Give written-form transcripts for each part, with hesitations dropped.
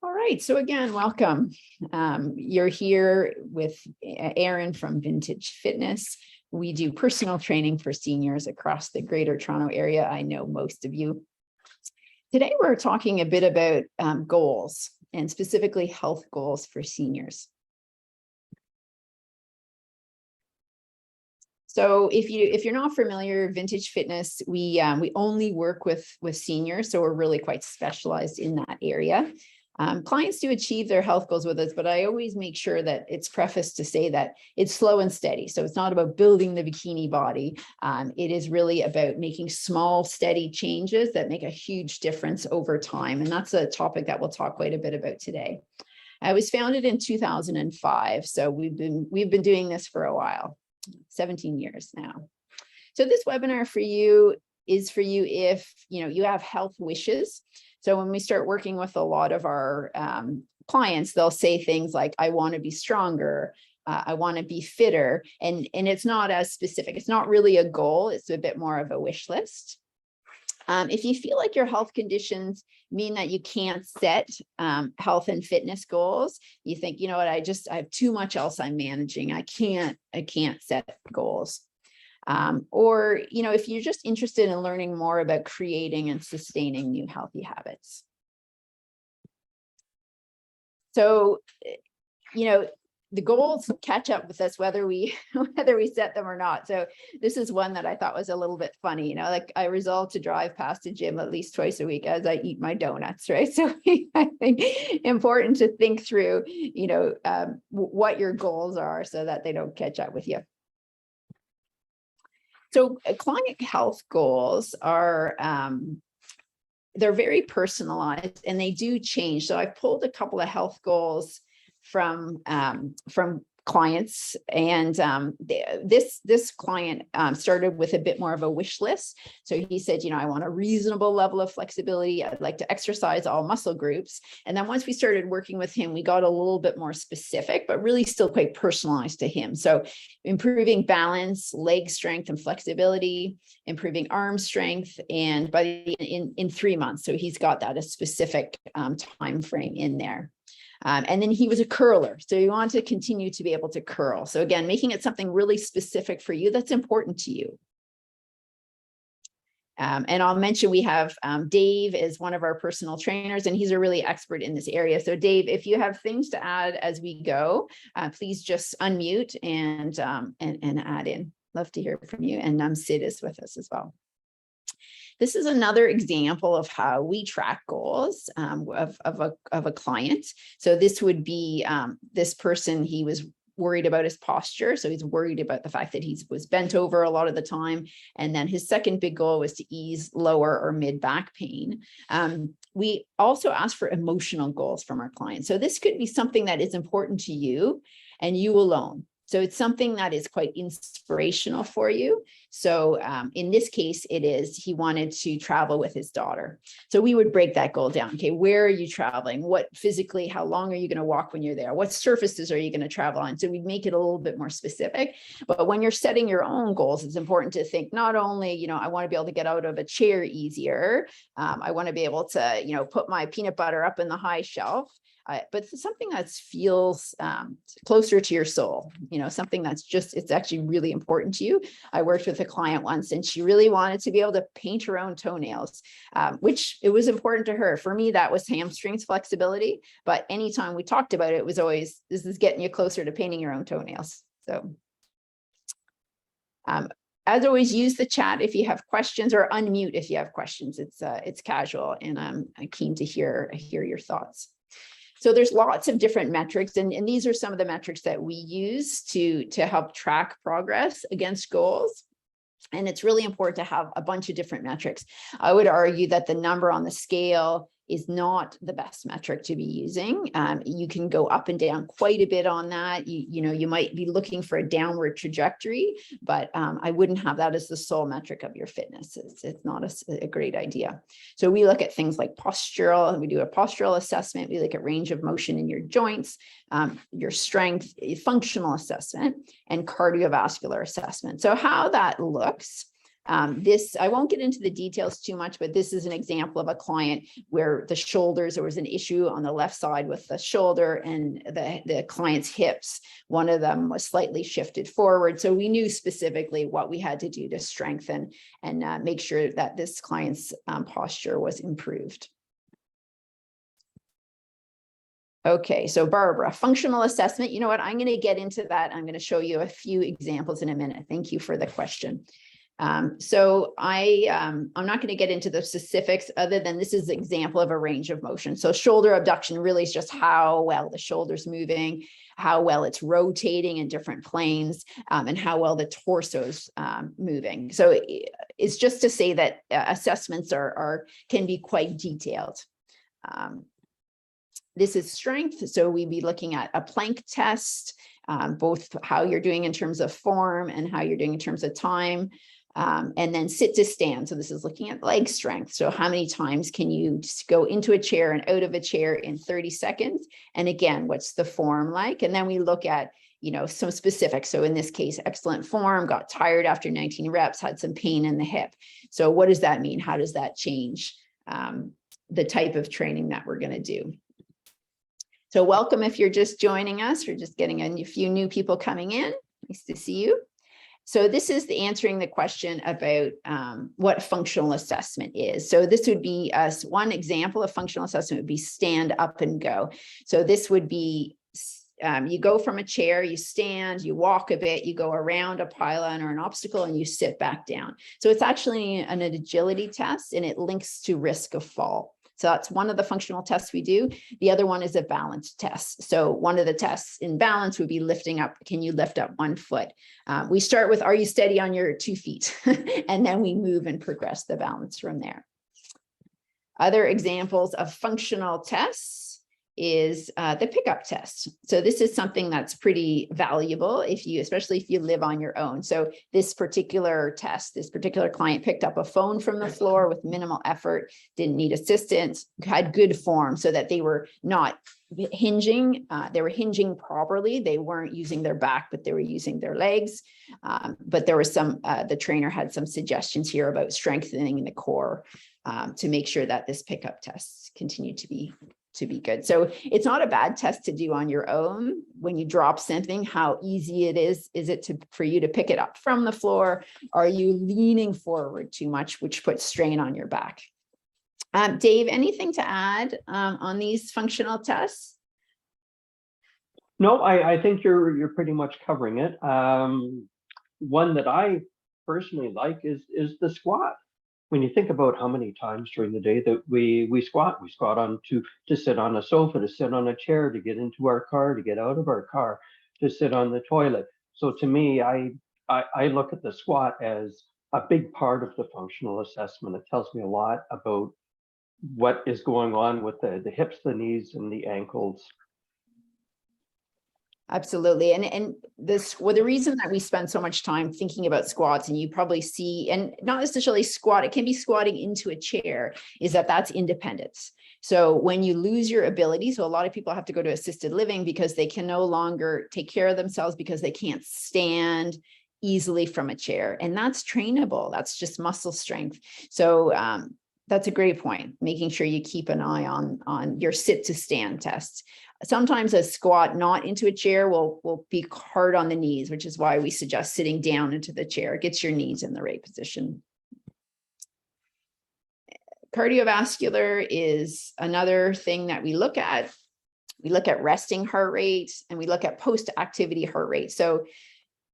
All right, so again, welcome. You're here with Erin from Vintage Fitness. We do personal training for seniors across the Greater Toronto area. I know most of you. Today, we're talking a bit about goals and specifically health goals for seniors. So if you're not familiar, Vintage Fitness, we only work with seniors, so we're really quite specialized in that area. Clients do achieve their health goals with us, but I always make sure that it's prefaced to say that it's slow and steady. So it's not about building the bikini body. It is really about making small, steady changes that make a huge difference over time. And that's a topic that we'll talk quite a bit about today. I was founded in 2005, so we've been doing this for a while, 17 years now. So this webinar for you is for you if you have health wishes. So when we start working with a lot of our clients, they'll say things like, I want to be stronger, I want to be fitter, and it's not as specific. It's not really a goal. It's a bit more of a wish list. If you feel like your health conditions mean that you can't set health and fitness goals, you think, you know what, I have too much else I'm managing. I can't set goals. Or, if you're just interested in learning more about creating and sustaining new healthy habits. So, the goals catch up with us whether we set them or not. So this is one that I thought was a little bit funny. Like I resolved to drive past the gym at least twice a week as I eat my donuts, right? So I think important to think through, what your goals are so that they don't catch up with you. So client health goals are, they're very personalized and they do change. So I've pulled a couple of health goals from clients, and this client started with a bit more of a wish list. So he said, I want a reasonable level of flexibility. I'd like to exercise all muscle groups. And then once we started working with him, we got a little bit more specific, but really still quite personalized to him. So improving balance, leg strength and flexibility, improving arm strength, and in 3 months. So he's got that a specific time frame in there. And then he was a curler. So you want to continue to be able to curl. So again, making it something really specific for you that's important to you. And I'll mention we have Dave is one of our personal trainers, and he's a really expert in this area. So Dave, if you have things to add as we go, please just unmute and add in. Love to hear from you. And Sid is with us as well. This is another example of how we track goals of a client. So this would be this person, he was worried about his posture. So he's worried about the fact that he was bent over a lot of the time. And then his second big goal was to ease lower or mid back pain. We also ask for emotional goals from our clients. So this could be something that is important to you and you alone. So it's something that is quite inspirational for you. So in this case, he wanted to travel with his daughter. So we would break that goal down. Okay, where are you traveling? What physically, how long are you going to walk when you're there? What surfaces are you going to travel on? So we make it a little bit more specific. But when you're setting your own goals, it's important to think not only, I want to be able to get out of a chair easier. I want to be able to, put my peanut butter up in the high shelf. But something that feels closer to your soul, something that's it's actually really important to you. I worked with a client once and she really wanted to be able to paint her own toenails, which it was important to her. For me, that was hamstrings flexibility. But anytime we talked about it, it was always, this is getting you closer to painting your own toenails. So as always, use the chat if you have questions, or unmute if you have questions. It's casual, and I'm keen to hear your thoughts. So there's lots of different metrics, and these are some of the metrics that we use to help track progress against goals. And it's really important to have a bunch of different metrics. I would argue that the number on the scale is not the best metric to be using. You can go up and down quite a bit on that. You might be looking for a downward trajectory, but I wouldn't have that as the sole metric of your fitness. It's not a great idea. So we look at things like postural. We do a postural assessment. We look at range of motion in your joints, your strength, functional assessment, and cardiovascular assessment. So how that looks This, I won't get into the details too much, but this is an example of a client where the shoulders, there was an issue on the left side with the shoulder and the client's hips. One of them was slightly shifted forward. So we knew specifically what we had to do to strengthen and make sure that this client's posture was improved. Okay, so Barbara, functional assessment. You know what? I'm going to get into that. I'm going to show you a few examples in a minute. Thank you for the question. I'm not going to get into the specifics other than this is an example of a range of motion. So shoulder abduction really is just how well the shoulder's moving, how well it's rotating in different planes, and how well the torso's moving. So it's just to say that assessments can be quite detailed. This is strength. So we'd be looking at a plank test, both how you're doing in terms of form and how you're doing in terms of time. And then sit to stand. So this is looking at leg strength. So how many times can you just go into a chair and out of a chair in 30 seconds? And again, what's the form like? And then we look at, some specifics. So in this case, excellent form, got tired after 19 reps, had some pain in the hip. So what does that mean? How does that change the type of training that we're going to do? So welcome if you're just joining us. We're just getting a few new people coming in. Nice to see you. So this is answering the question about what functional assessment is. So this would be one example of functional assessment would be stand up and go. So this would be you go from a chair, you stand, you walk a bit, you go around a pylon or an obstacle and you sit back down. So it's actually an agility test and it links to risk of fall. So that's one of the functional tests we do. The other one is a balance test. So one of the tests in balance would be lifting up. Can you lift up 1 foot? We start with, are you steady on your 2 feet? And then we move and progress the balance from there. Other examples of functional tests is the pickup test. So this is something that's pretty valuable especially if you live on your own. So this particular test, this particular client picked up a phone from the floor with minimal effort, didn't need assistance, had good form so that they were not hinging. They were hinging properly. They weren't using their back, but they were using their legs. But there was the trainer had some suggestions here about strengthening the core to make sure that this pickup test continued to be good. So it's not a bad test to do on your own. When you drop something, how easy it is it for you to pick it up from the floor? Are you leaning forward too much, which puts strain on your back? Dave, anything to add on these functional tests? No, I think you're pretty much covering it. One that I personally like is the squat. When you think about how many times during the day that we squat on to sit on a sofa, to sit on a chair, to get into our car, to get out of our car, to sit on the toilet. So to me, I look at the squat as a big part of the functional assessment. It tells me a lot about what is going on with the hips, the knees, and the ankles. Absolutely. And the reason that we spend so much time thinking about squats, and you probably see, and not necessarily squat, it can be squatting into a chair, is that that's independence. So when you lose your ability, so a lot of people have to go to assisted living because they can no longer take care of themselves because they can't stand easily from a chair. And that's trainable. That's just muscle strength. So that's a great point, making sure you keep an eye on your sit to stand test. Sometimes a squat not into a chair will be hard on the knees, which is why we suggest sitting down into the chair. It gets your knees in the right position. Cardiovascular is another thing that we look at. We look at resting heart rate and we look at post-activity heart rate. So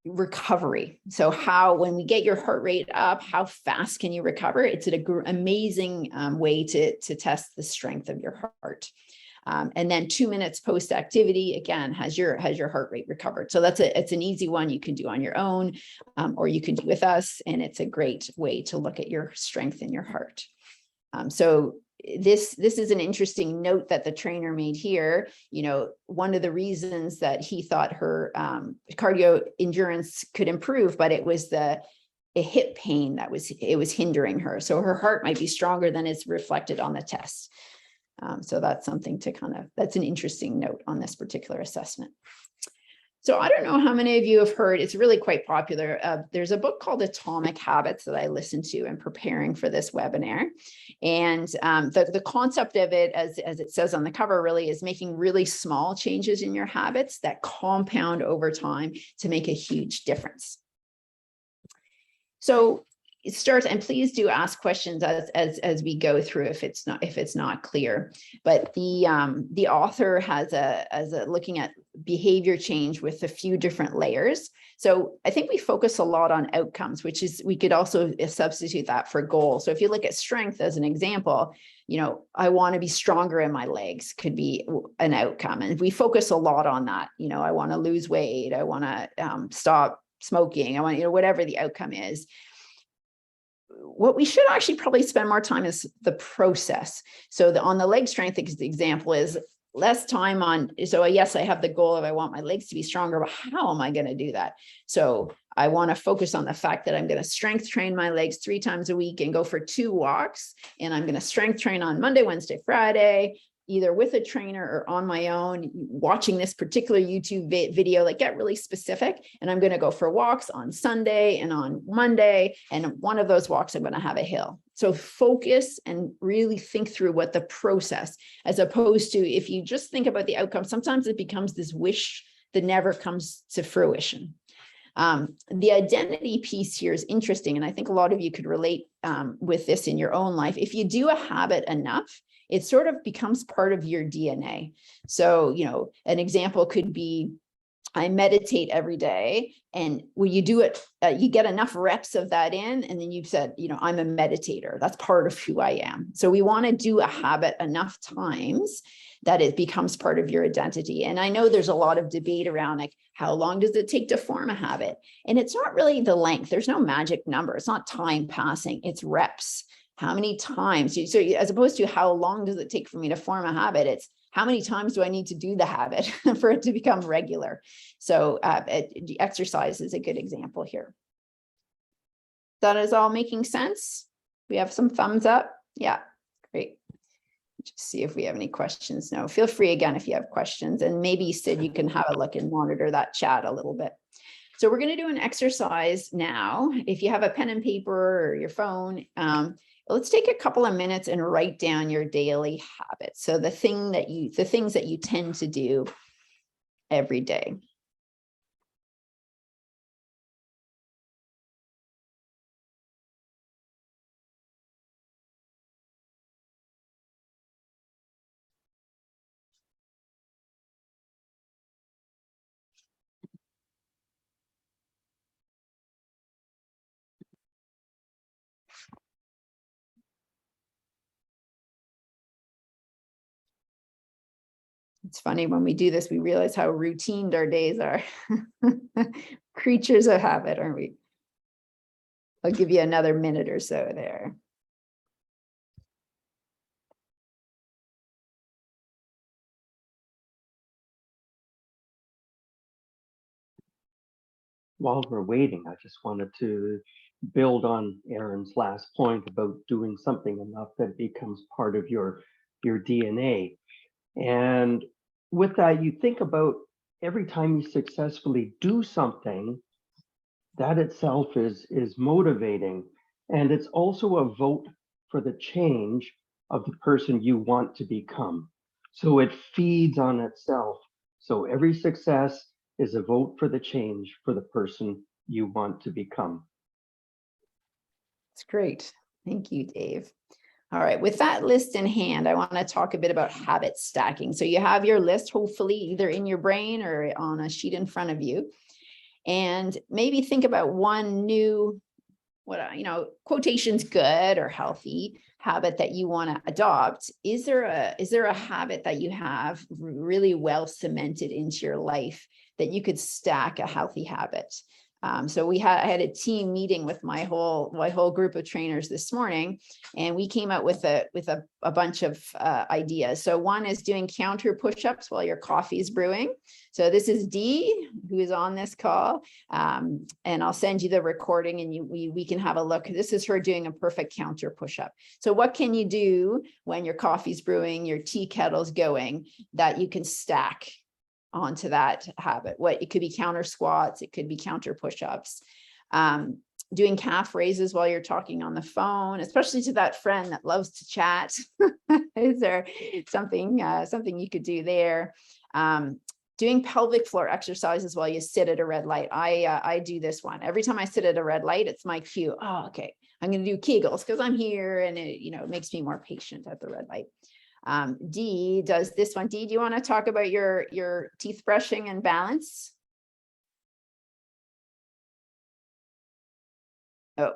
recovery. So when we get your heart rate up, how fast can you recover? It's an amazing way to test the strength of your heart. And then 2 minutes post-activity, again, has your heart rate recovered. So it's an easy one you can do on your own, or you can do with us. And it's a great way to look at your strength in your heart. So this is an interesting note that the trainer made here. One of the reasons that he thought her cardio endurance could improve, but it was a hip pain that was hindering her. So her heart might be stronger than is reflected on the test. So that's something to that's an interesting note on this particular assessment. So I don't know how many of you have heard, it's really quite popular. There's a book called Atomic Habits that I listened to in preparing for this webinar. And the concept of it, as it says on the cover, really is making really small changes in your habits that compound over time to make a huge difference. So it starts, and please do ask questions as we go through if it's not clear. But the author has a looking at behavior change with a few different layers. So I think we focus a lot on outcomes, which is, we could also substitute that for goals. So if you look at strength as an example, I want to be stronger in my legs could be an outcome. And if we focus a lot on that, I want to lose weight, I want to stop smoking, I want, whatever the outcome is. What we should actually probably spend more time is the process. So on the leg strength example is less time on, so yes, I have the goal of I want my legs to be stronger, but how am I going to do that? So I want to focus on the fact that I'm going to strength train my legs 3 times a week and go for 2 walks. And I'm going to strength train on Monday, Wednesday, Friday, either with a trainer or on my own, watching this particular YouTube video, like get really specific. And I'm going to go for walks on Sunday and on Monday. And one of those walks, I'm going to have a hill. So focus and really think through what the process, as opposed to if you just think about the outcome, sometimes it becomes this wish that never comes to fruition. The identity piece here is interesting. And I think a lot of you could relate with this in your own life. If you do a habit enough, it sort of becomes part of your DNA. So, an example could be, I meditate every day. And when you do it, you get enough reps of that in, and then you've said, I'm a meditator. That's part of who I am. So we want to do a habit enough times that it becomes part of your identity. And I know there's a lot of debate around like, how long does it take to form a habit? And it's not really the length. There's no magic number. It's not time passing. It's reps. How many times? So as opposed to how long does it take for me to form a habit, it's how many times do I need to do the habit for it to become regular? So exercise is a good example here. That is all making sense. We have some thumbs up. Yeah, great. Just see if we have any questions. No, feel free again if you have questions, and maybe Sid, you can have a look and monitor that chat a little bit. So we're going to do an exercise now. If you have a pen and paper or your phone, let's take a couple of minutes and write down your daily habits. So the things that you tend to do every day. It's funny when we do this, we realize how routined our days are. Creatures of habit, aren't we? I'll give you another minute or so there. While we're waiting, I just wanted to build on Aaron's last point about doing something enough that becomes part of your DNA. And with that, you think about every time you successfully do something, that itself is motivating. And it's also a vote for the change of the person you want to become. So it feeds on itself. So every success is a vote for the change for the person you want to become. It's great. Thank you, Dave. All right, with that list in hand, I want to talk a bit about habit stacking. So you have your list, hopefully either in your brain or on a sheet in front of you. And maybe think about one new, quotations good or healthy habit that you want to adopt. Is there a habit that you have really well cemented into your life that you could stack a healthy habit? So I had a team meeting with my whole group of trainers this morning, and we came out with a bunch of ideas. So one is doing counter push-ups while your coffee is brewing. So this is Dee, who is on this call, and I'll send you the recording, and we can have a look. This is her doing a perfect counter push-up. So what can you do when your coffee's brewing, your tea kettle's going, that you can stack onto that habit. It could be counter squats, it could be counter push-ups, doing calf raises while you're talking on the phone, especially to that friend that loves to chat. Is there something you could do there? Doing pelvic floor exercises while you sit at a red light. I do this one. Every time I sit at a red light, it's my cue. Oh, okay, I'm going to do Kegels because I'm here, and it makes me more patient at the red light. Dee does this one. Dee, do you want to talk about your teeth brushing and balance? Oh,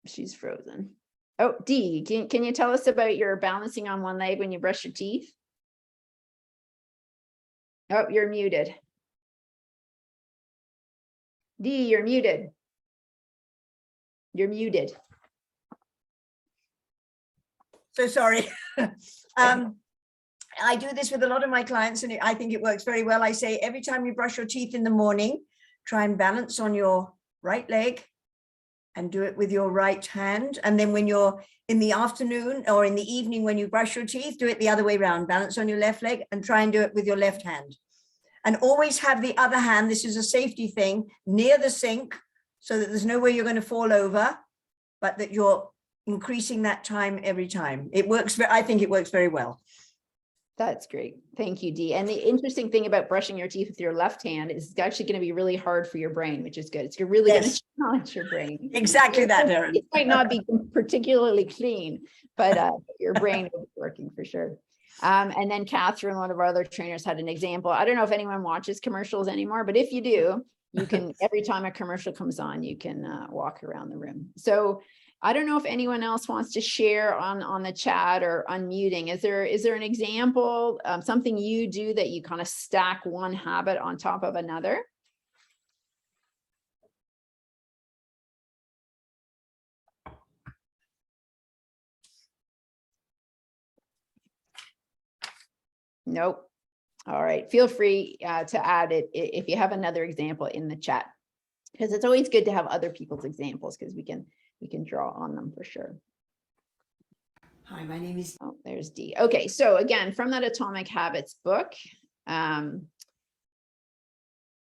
she's frozen. Oh, Dee, can you tell us about your balancing on one leg when you brush your teeth? Oh, you're muted. Dee, you're muted. You're muted. So sorry. I do this with a lot of my clients, and I think it works very well. I say every time you brush your teeth in the morning, try and balance on your right leg and do it with your right hand. And then when you're in the afternoon or in the evening, when you brush your teeth, do it the other way around, balance on your left leg and try and do it with your left hand. And always have the other hand, this is a safety thing, near the sink so that there's no way you're going to fall over, but that you're increasing that time every time. It works. I think it works very well. That's great. Thank you, Dee. And the interesting thing about brushing your teeth with your left hand is it's actually going to be really hard for your brain, which is good. It's really going to challenge your brain. Exactly that, Erin. It might not be particularly clean, but your brain will be working for sure. And then Catherine, one of our other trainers, had an example. I don't know if anyone watches commercials anymore, but if you do, you can, every time a commercial comes on, you can walk around the room. So I don't know if anyone else wants to share on the chat or unmuting. Is there an example, something you do that you kind of stack one habit on top of another? Nope. All right. Feel free to add it if you have another example in the chat, because it's always good to have other people's examples because we can draw on them for sure. Hi, my name is. Oh, there's Dee. Okay, so again, from that Atomic Habits book,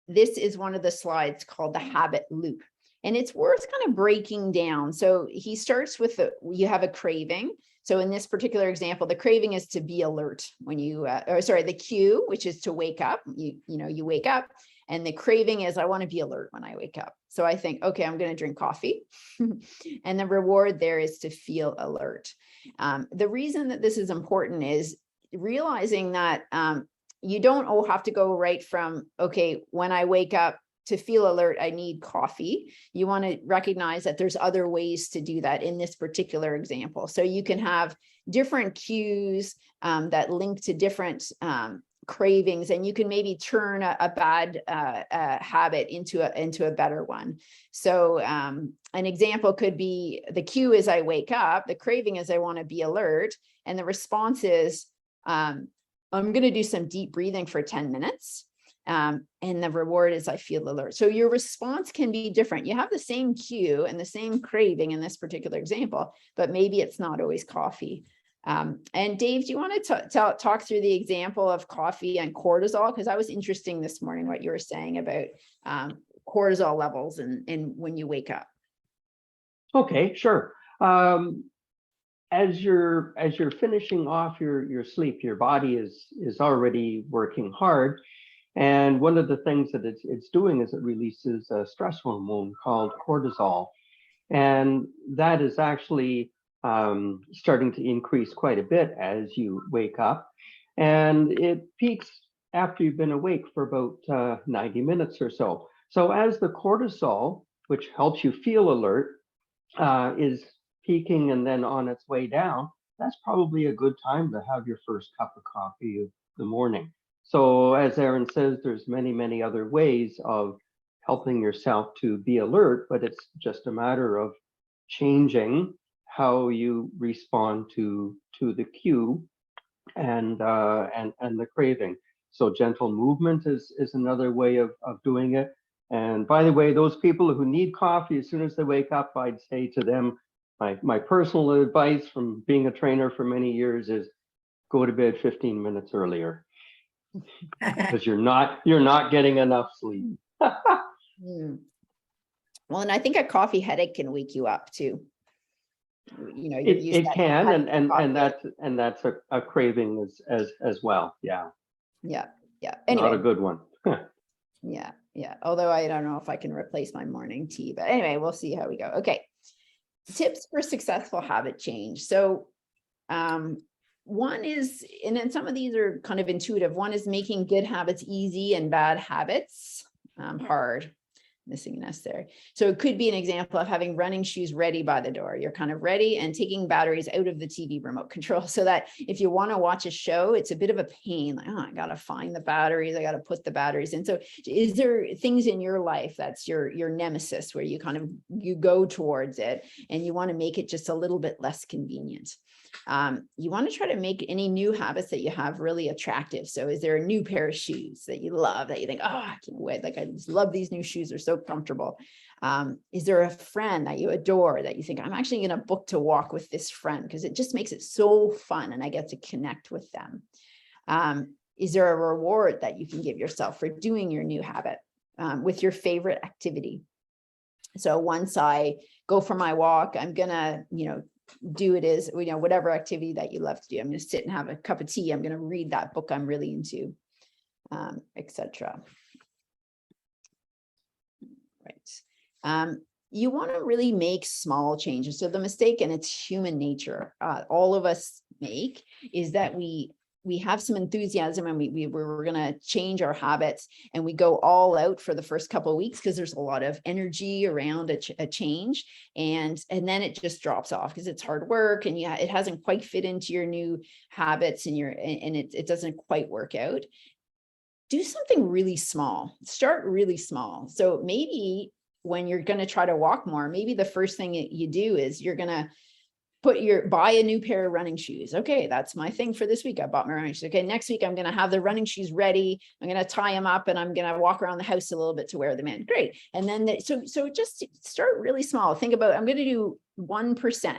this is one of the slides called the habit loop, and it's worth kind of breaking down. So he starts with you have a craving. So in this particular example, the craving is to be alert when you, the cue, which is to wake up. You wake up. And the craving is, I want to be alert when I wake up. So I think, okay, I'm going to drink coffee. And the reward there is to feel alert. The reason that this is important is realizing that you don't have to go right from, okay, when I wake up to feel alert, I need coffee. You want to recognize that there's other ways to do that in this particular example. So you can have different cues that link to different cravings, and you can maybe turn a bad habit into a better one. So an example could be the cue is I wake up, the craving is I want to be alert, and the response is I'm going to do some deep breathing for 10 minutes. And the reward is I feel alert. So your response can be different. You have the same cue and the same craving in this particular example, but maybe it's not always coffee. And Dave, do you want to talk through the example of coffee and cortisol? Because I was interested this morning what you were saying about cortisol levels and when you wake up. Okay, sure. As you're finishing off your sleep, your body is already working hard. And one of the things that it's doing is it releases a stress hormone called cortisol. And that is actually starting to increase quite a bit as you wake up. And it peaks after you've been awake for about 90 minutes or so. So as the cortisol, which helps you feel alert, is peaking and then on its way down, that's probably a good time to have your first cup of coffee of the morning. So as Erin says, there's many other ways of helping yourself to be alert, but it's just a matter of changing how you respond to the cue and the craving. So gentle movement is another way of doing it. And by the way, those people who need coffee as soon as they wake up, I'd say to them, my personal advice from being a trainer for many years is go to bed 15 minutes earlier. because you're not getting enough sleep. Mm. Well, and I think a coffee headache can wake you up too. You know, you're used It to can, having coffee. and that's a craving as well. Yeah, Yeah. not Anyway, a good one. yeah. Although I don't know if I can replace my morning tea, but anyway, we'll see how we go. Okay. Tips for successful habit change. So, one is, and then some of these are kind of intuitive. One is making good habits easy and bad habits hard. Missing an S there. So it could be an example of having running shoes ready by the door. You're kind of ready, and taking batteries out of the TV remote control so that if you want to watch a show, it's a bit of a pain. Like, oh, I got to find the batteries. I got to put the batteries in. So is there things in your life that's your nemesis where you kind of, you go towards it and you want to make it just a little bit less convenient? You want to try to make any new habits that you have really attractive. So is there a new pair of shoes that you love that you think, oh, I can't wait. Like, I just love these new shoes. They're so comfortable. Is there a friend that you adore that you think, I'm actually going to book to walk with this friend because it just makes it so fun and I get to connect with them? Is there a reward that you can give yourself for doing your new habit with your favorite activity? So once I go for my walk, I'm going to, do it is, whatever activity that you love to do. I'm going to sit and have a cup of tea. I'm going to read that book I'm really into, etc. Right. You want to really make small changes. So the mistake, and it's human nature, all of us make, is that we have some enthusiasm and we're going to change our habits, and we go all out for the first couple of weeks because there's a lot of energy around a change, and then it just drops off because it's hard work and it hasn't quite fit into your new habits, and it doesn't quite work out. Do something really small. Start really small. So maybe when you're going to try to walk more, maybe the first thing you do is you're going to buy a new pair of running shoes. Okay, that's my thing for this week. I bought my running shoes. Okay, next week I'm going to have the running shoes ready. I'm going to tie them up and I'm going to walk around the house a little bit to wear them in. Great. And then so just start really small. Think about, I'm going to do 1%.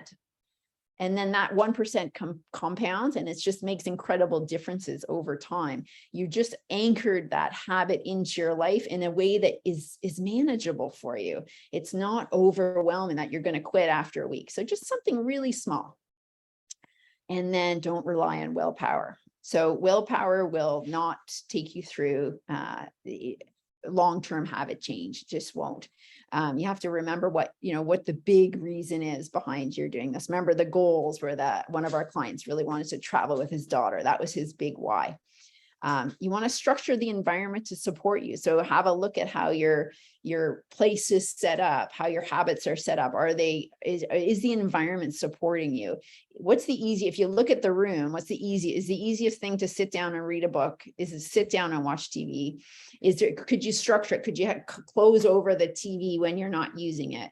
And then that 1% compounds, and it just makes incredible differences over time. You just anchored that habit into your life in a way that is manageable for you. It's not overwhelming that you're going to quit after a week. So just something really small. And then don't rely on willpower. So willpower will not take you through the long-term habit change, just won't. You have to remember what the big reason is behind your doing this. Remember the goals were that one of our clients really wanted to travel with his daughter. That was his big why. You want to structure the environment to support you. So have a look at how your place is set up, how your habits are set up. Is the environment supporting you? If you look at the room, is the easiest thing to sit down and read a book? Is it sit down and watch TV? Could you structure it? Could you close over the TV when you're not using it?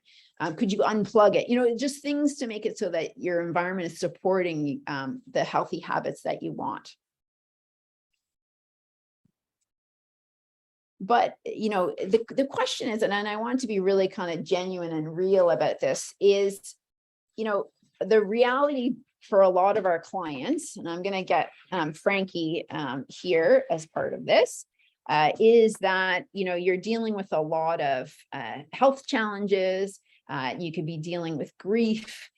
Could you unplug it? Just things to make it so that your environment is supporting the healthy habits that you want. But, the question is, and I want to be really kind of genuine and real about this, is, the reality for a lot of our clients, and I'm going to get Frankie here as part of this, is that, you're dealing with a lot of health challenges. You could be dealing with grief.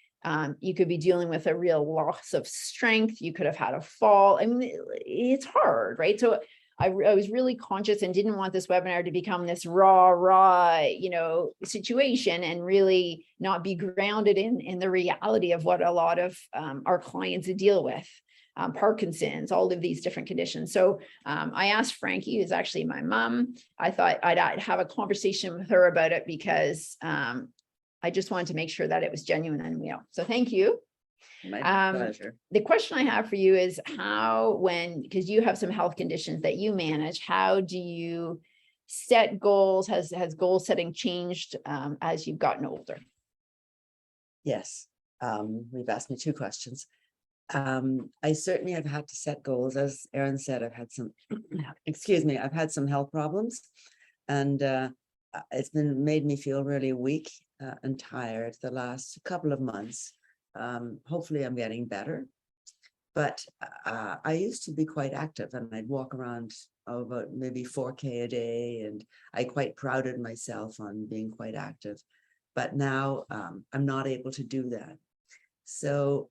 You could be dealing with a real loss of strength. You could have had a fall. I mean, it's hard, right? So I was really conscious and didn't want this webinar to become this raw, situation, and really not be grounded in the reality of what a lot of our clients deal with. Parkinson's, all of these different conditions. So I asked Frankie, who's actually my mom, I thought I'd have a conversation with her about it because I just wanted to make sure that it was genuine and real. So thank you. My pleasure. The question I have for you is because you have some health conditions that you manage, how do you set goals? Has goal setting changed as you've gotten older? Yes. We've asked me two questions. I certainly have had to set goals. As Erin said, I've had some, I've had some health problems, and it's made me feel really weak and tired the last couple of months. Hopefully I'm getting better, But I used to be quite active, and I'd walk around about maybe 4K a day, and I quite prided myself on being quite active. But now I'm not able to do that. So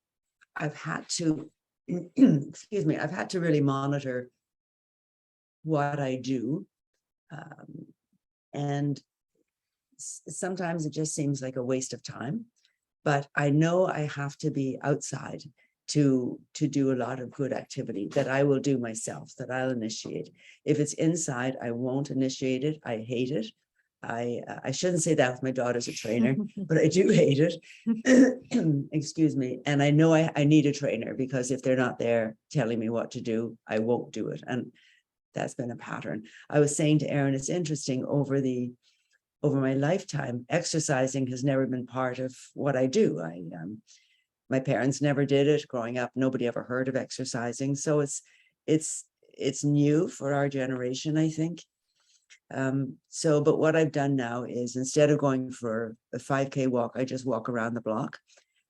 I've had to, excuse me, I've had to really monitor what I do. And sometimes it just seems like a waste of time, but I know I have to be outside to do a lot of good activity that I will do myself, that I'll initiate. If it's inside, I won't initiate it. I hate it. I shouldn't say that with my daughter's a trainer, but I do hate it. Excuse me. And I know I need a trainer, because if they're not there telling me what to do, I won't do it. And that's been a pattern. I was saying to Erin, it's interesting, over my lifetime, exercising has never been part of what I do. My parents never did it growing up. Nobody ever heard of exercising. So it's new for our generation, I think. But what I've done now is, instead of going for a 5K walk, I just walk around the block,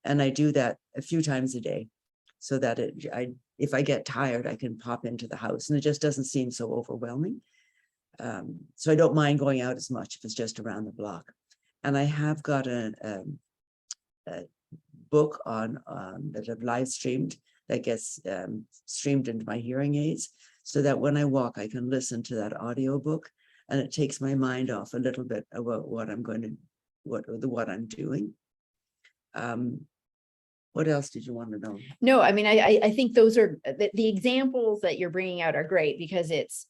and I do that a few times a day, so that if I get tired, I can pop into the house, and it just doesn't seem so overwhelming. So I don't mind going out as much if it's just around the block. And I have got a book on that I've live streamed, that gets streamed into my hearing aids, so that when I walk, I can listen to that audio book, and it takes my mind off a little bit about what I'm doing. What else did you want to know? No, I mean, I think those are the examples that you're bringing out are great, because it's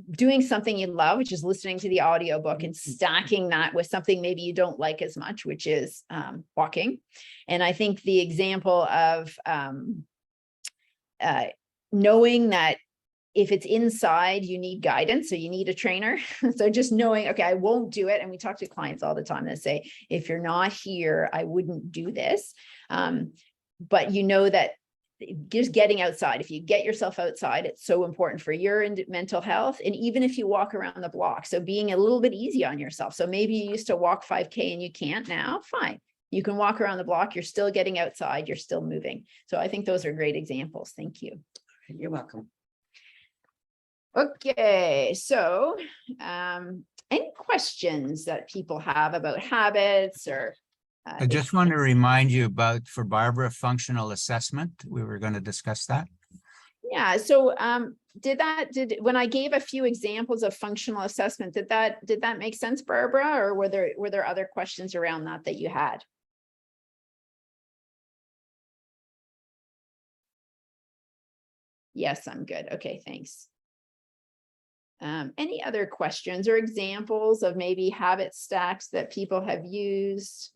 doing something you love, which is listening to the audiobook, and stacking that with something maybe you don't like as much, which is walking. And I think the example of knowing that if it's inside, you need guidance, so you need a trainer. So just knowing, okay, I won't do it. And we talk to clients all the time that say, if you're not here, I wouldn't do this. But you know that just getting outside, if you get yourself outside, it's so important for your mental health. And even if you walk around the block, so being a little bit easy on yourself. So maybe you used to walk 5K and you can't now, fine. You can walk around the block. You're still getting outside. You're still moving. So I think those are great examples. Thank you. You're welcome. Okay, so any questions that people have about habits or I just want to remind you about, for Barbara, functional assessment. We were going to discuss that. Yeah, so when I gave a few examples of functional assessment, did that make sense, Barbara, or were there other questions around that you had? Yes, I'm good. Okay, thanks. Any other questions or examples of maybe habit stacks that people have used?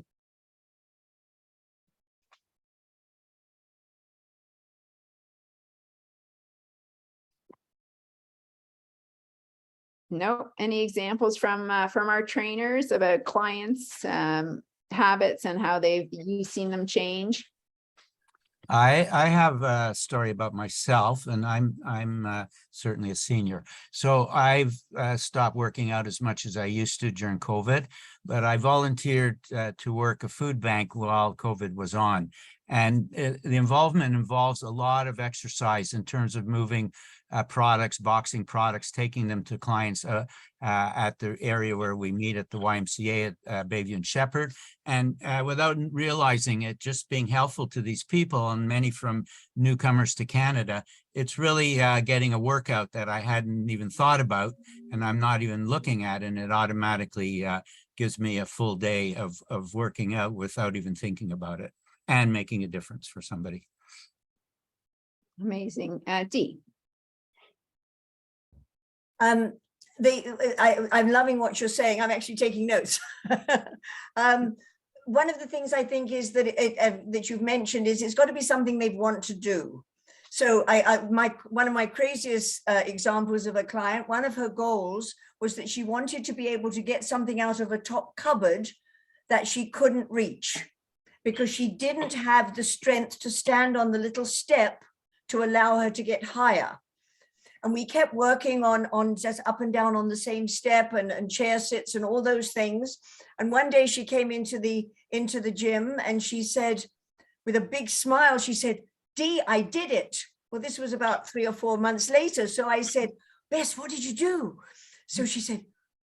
No, any examples from our trainers about clients' habits and how you've seen them change? I have a story about myself, and I'm certainly a senior. So I've stopped working out as much as I used to during COVID, but I volunteered to work a food bank while COVID was on. And the involvement involves a lot of exercise in terms of moving products, boxing products, taking them to clients at the area where we meet at the YMCA at Bayview and Shepherd. And without realizing it, just being helpful to these people, and many from newcomers to Canada, it's really getting a workout that I hadn't even thought about, and I'm not even looking at, and it automatically gives me a full day of working out without even thinking about it, and making a difference for somebody. Amazing. Dee. I'm loving what you're saying. I'm actually taking notes. One of the things I think is that that you've mentioned is it's got to be something they want to do. So one of my craziest examples of a client, one of her goals was that she wanted to be able to get something out of a top cupboard that she couldn't reach, because she didn't have the strength to stand on the little step to allow her to get higher. And we kept working on just up and down on the same step and chair sits and all those things. And one day she came into the gym and she said, with a big smile, she said, Dee, I did it. Well, this was about 3 or 4 months later. So I said, Bess, what did you do? So she said,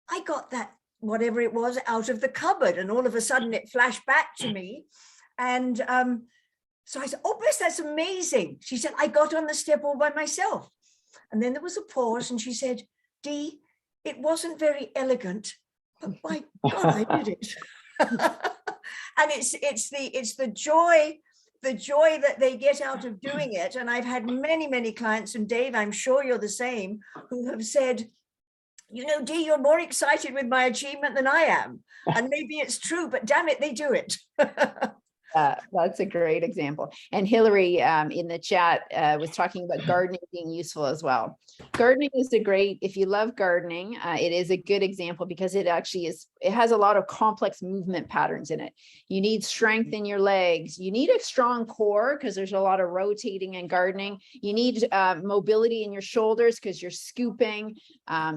I got that, whatever it was, out of the cupboard. And all of a sudden it flashed back to me. And so I said, oh, Bess, that's amazing. She said, I got on the step all by myself. And then there was a pause and she said, Dee, it wasn't very elegant, but my God, I did it. And it's the joy that they get out of doing it. And I've had many clients, and Dave, I'm sure you're the same, who have said, you know, Dee, you're more excited with my achievement than I am. And maybe it's true, but damn it, they do it. That's a great example. And Hillary in the chat was talking about gardening being useful as well. Gardening is if you love gardening, it is a good example because it actually it has a lot of complex movement patterns in it. You need strength in your legs. You need a strong core because there's a lot of rotating in gardening. You need mobility in your shoulders because you're scooping.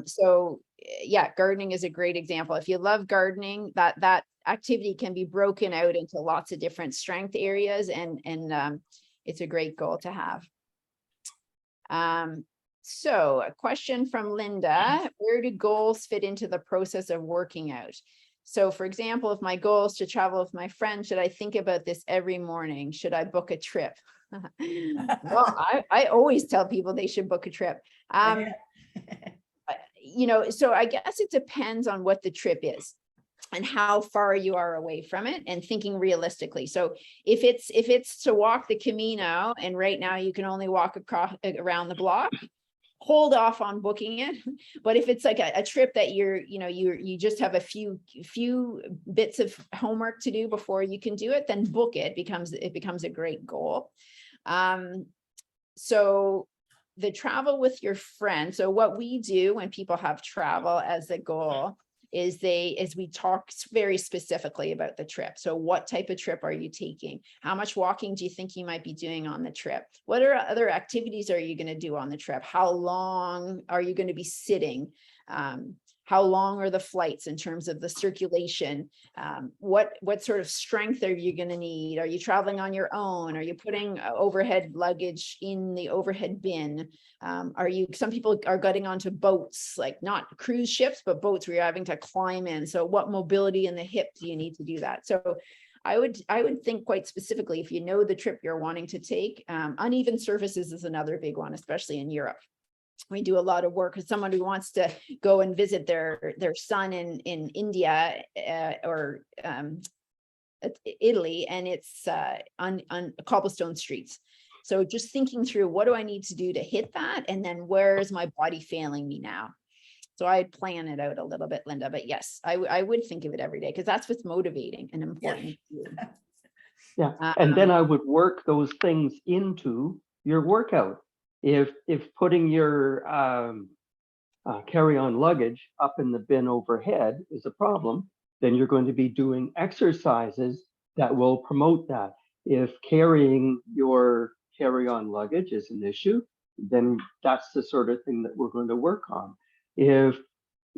So yeah, gardening is a great example. If you love gardening, that activity can be broken out into lots of different strength areas, and it's a great goal to have. So a question from Linda: where do goals fit into the process of working out? So for example, if my goal is to travel with my friend, should I think about this every morning? Should I book a trip? Well, I always tell people they should book a trip. You know, so I guess it depends on what the trip is and how far you are away from it, and thinking realistically. So if it's to walk the Camino, and right now you can only walk around the block, hold off on booking it. But if it's like a trip that you just have a few bits of homework to do before you can do it, then book it. It becomes a great goal. So the travel with your friend. So what we do when people have travel as a goal is we talk very specifically about the trip. So what type of trip are you taking? How much walking do you think you might be doing on the trip? What other activities are you going to do on the trip? How long are you going to be sitting? How long are the flights in terms of the circulation? What sort of strength are you going to need? Are you traveling on your own? Are you putting overhead luggage in the overhead bin? Some people are getting onto boats, like not cruise ships, but boats where you're having to climb in. So what mobility in the hip do you need to do that? So I would think quite specifically, if you know the trip you're wanting to take. Uneven surfaces is another big one, especially in Europe. We do a lot of work with someone who wants to go and visit their son in India or Italy, and it's on cobblestone streets. So just thinking through, what do I need to do to hit that? And then where is my body failing me now? So I'd plan it out a little bit, Linda, but yes, I would think of it every day because that's what's motivating and important. Yeah, and then I would work those things into your workout. If putting your carry-on luggage up in the bin overhead is a problem, then you're going to be doing exercises that will promote that. If carrying your carry-on luggage is an issue, then that's the sort of thing that we're going to work on. If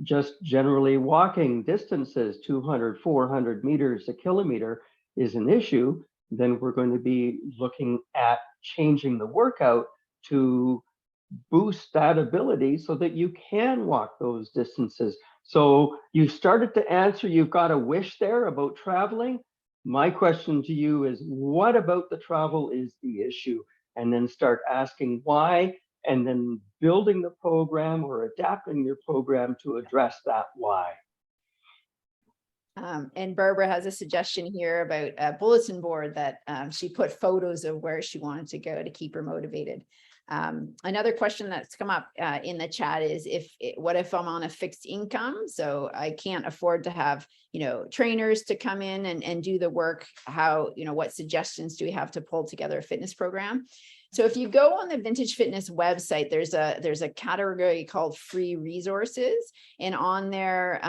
just generally walking distances, 200, 400 meters, a kilometer is an issue, then we're going to be looking at changing the workout to boost that ability so that you can walk those distances. So you started to answer, you've got a wish there about traveling. My question to you is, what about the travel is the issue? And then start asking why, and then building the program or adapting your program to address that why. And Barbara has a suggestion here about a bulletin board that she put photos of where she wanted to go to keep her motivated. Another question that's come up in the chat is what if I'm on a fixed income? So I can't afford to have, trainers to come in and do the work. What suggestions do we have to pull together a fitness program? So if you go on the Vintage Fitness website, there's a category called free resources, and on there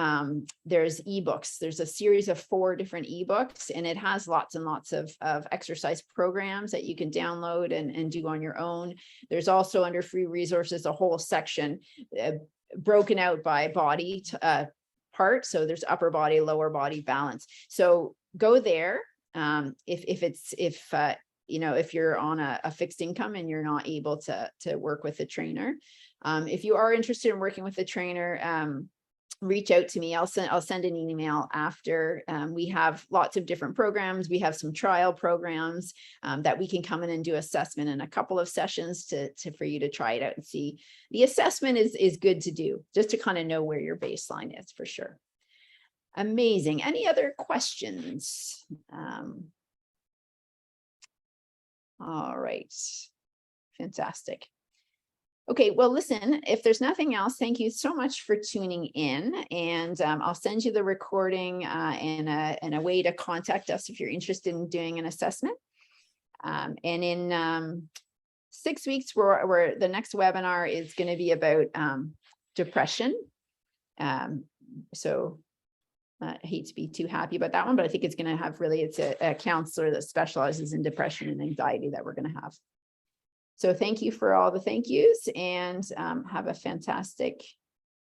there's ebooks. There's a series of 4 different ebooks, and it has lots and lots of exercise programs that you can download and do on your own. There's also under free resources a whole section broken out by body part. So there's upper body, lower body balance. So go there. If you know, if you're on a fixed income and you're not able to work with a trainer. If you are interested in working with a trainer, reach out to me. I'll send an email after. We have lots of different programs. We have some trial programs that we can come in and do assessment in a couple of sessions for you to try it out and see. The assessment is good to do just to kind of know where your baseline is for sure. Amazing. Any other questions? All right. Fantastic. Okay, well, listen, if there's nothing else, thank you so much for tuning in, and I'll send you the recording and a way to contact us if you're interested in doing an assessment. And in 6 weeks, the next webinar is going to be about depression. So I hate to be too happy about that one, but I think it's going to have it's a counselor that specializes in depression and anxiety that we're going to have. So thank you for all the thank yous, and have a fantastic